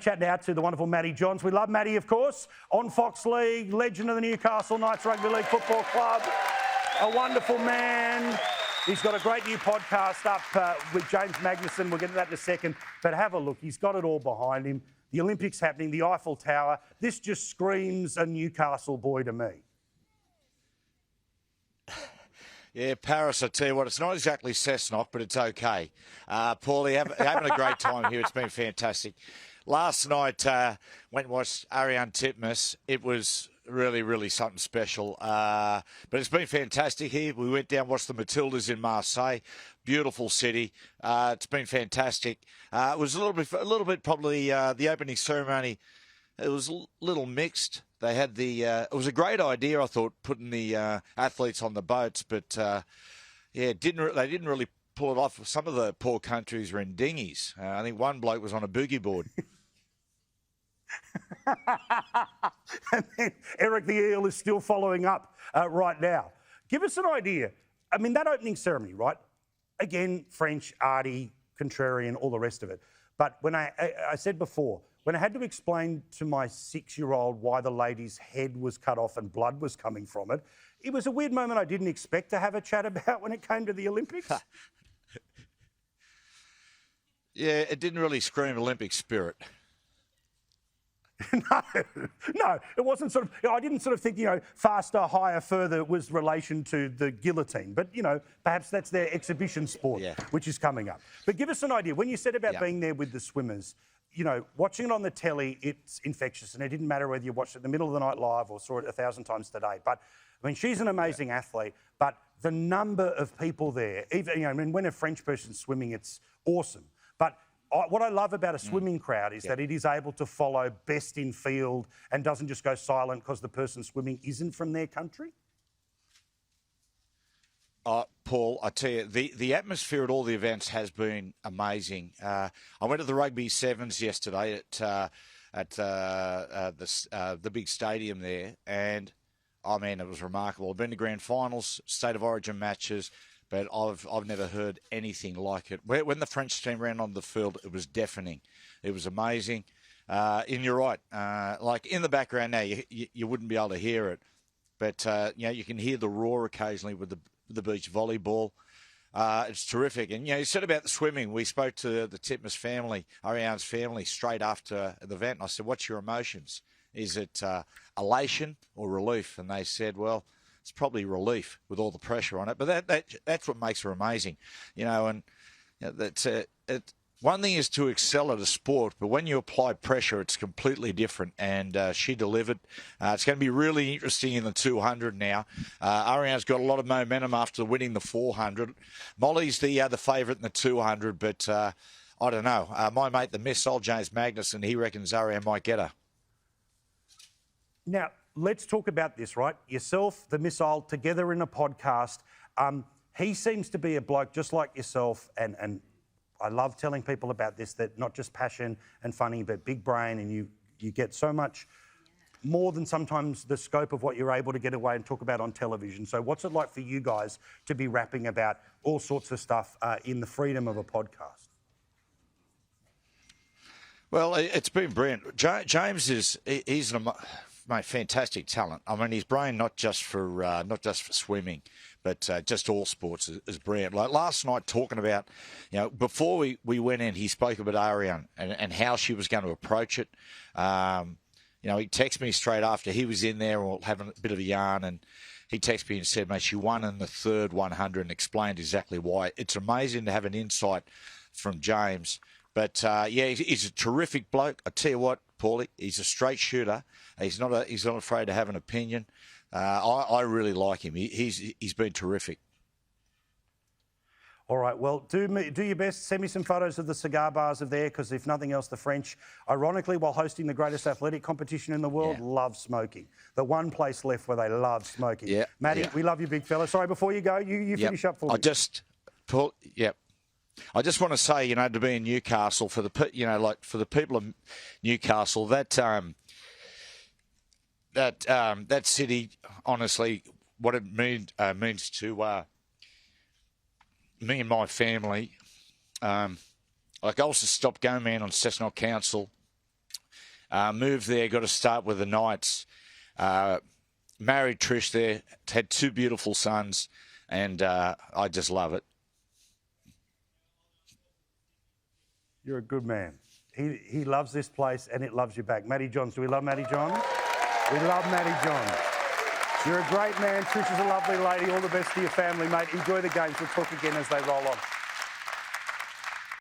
Chat now to the wonderful Matty Johns. We love Matty, of course, on Fox League, legend of the Newcastle Knights Rugby League Football Club, a wonderful man. He's got a great new podcast up with James Magnuson. We'll get to that in a second. But have a look. He's got it all behind him. The Olympics happening, the Eiffel Tower. This just screams a Newcastle boy to me. Yeah, Paris, I tell you what, it's not exactly Cessnock, but it's okay. Paulie, having a great time here. It's been fantastic. Last night, went and watched Ariarne Titmus. It was really, really something special. But it's been fantastic here. We went down, watched the Matildas in Marseille. Beautiful city. It's been fantastic. It was a little bit probably the opening ceremony. It was a little mixed. They had it was a great idea, I thought, putting the athletes on the boats, but they didn't really pull it off. Some of the poor countries were in dinghies. I think one bloke was on a boogie board. And then Eric the Eel is still following up right now. Give us an idea. I mean, that opening ceremony, right? Again, French, arty, contrarian, all the rest of it. But when I said before, when I had to explain to my 6-year-old why the lady's head was cut off and blood was coming from it, it was a weird moment I didn't expect to have a chat about when it came to the Olympics. Yeah, it didn't really scream Olympic spirit. No, it wasn't sort of, I didn't sort of think, faster, higher, further was relation to the guillotine. But, perhaps that's their exhibition sport, which is coming up. But give us an idea. When you said about being there with the swimmers, watching it on the telly, it's infectious. And it didn't matter whether you watched it in the middle of the night live or saw it 1,000 times today. But, I mean, she's an amazing athlete. But the number of people there, even, when a French person's swimming, it's awesome. But what I love about a swimming crowd is that it is able to follow best in field and doesn't just go silent because the person swimming isn't from their country. Paul, I tell you, the atmosphere at all the events has been amazing. I went to the rugby sevens yesterday at the big stadium there, and it was remarkable. I've been to grand finals, state of origin matches, but I've never heard anything like it. When the French team ran on the field, it was deafening. It was amazing. And you're right. Like in the background now, you wouldn't be able to hear it, but you can hear the roar occasionally with the beach volleyball. It's terrific. And you said about the swimming. We spoke to the Titmus family, Ariarne's family, straight after the event. And I said, "What's your emotions? Is it elation or relief?" And they said, "Well, it's probably relief with all the pressure on it." But that's what makes her amazing, And that's one thing is to excel at a sport, but when you apply pressure, it's completely different. And she delivered. It's going to be really interesting in the 200 now. Ariarne's got a lot of momentum after winning the 400. Molly's the favourite in the 200, but I don't know. My mate, the missile, James Magnuson, he reckons Ariarne might get her. Now, let's talk about this, right? Yourself, the missile, together in a podcast. He seems to be a bloke just like yourself, and I love telling people about this, that not just passion and funny, but big brain, and you get so much more than sometimes the scope of what you're able to get away and talk about on television. So what's it like for you guys to be rapping about all sorts of stuff in the freedom of a podcast? Well, it's been brilliant. James he's a fantastic talent. I mean, his brain not just for swimming, but just all sports is brilliant. Like last night, talking about, before we went in, he spoke about Ariarne and how she was going to approach it. He texted me straight after he was in there, or having a bit of a yarn, and he texted me and said, "Mate, she won in the third 100," and explained exactly why. It's amazing to have an insight from James. But he's a terrific bloke. I tell you what, Paulie, he's a straight shooter. He's not afraid to have an opinion. I really like him. He's been terrific. All right, well, do your best. Send me some photos of the cigar bars of there, because if nothing else, the French, ironically, while hosting the greatest athletic competition in the world, love smoking. The one place left where they love smoking. Yeah, Matty, we love you, big fella. Sorry, before you go, you finish up for me. I just want to say, to be in Newcastle, for the people of Newcastle, that city, honestly, what it means to me and my family. I also stopped going man on Cessnock Council moved there, got to start with the Knights. Married Trish there, had 2 beautiful sons, and I just love it. You're a good man. He loves this place and it loves you back. Matty Johns, do we love Matty Johns? We love Matty Johns. You're a great man. Trish is a lovely lady. All the best to your family, mate. Enjoy the games. We'll talk again as they roll on.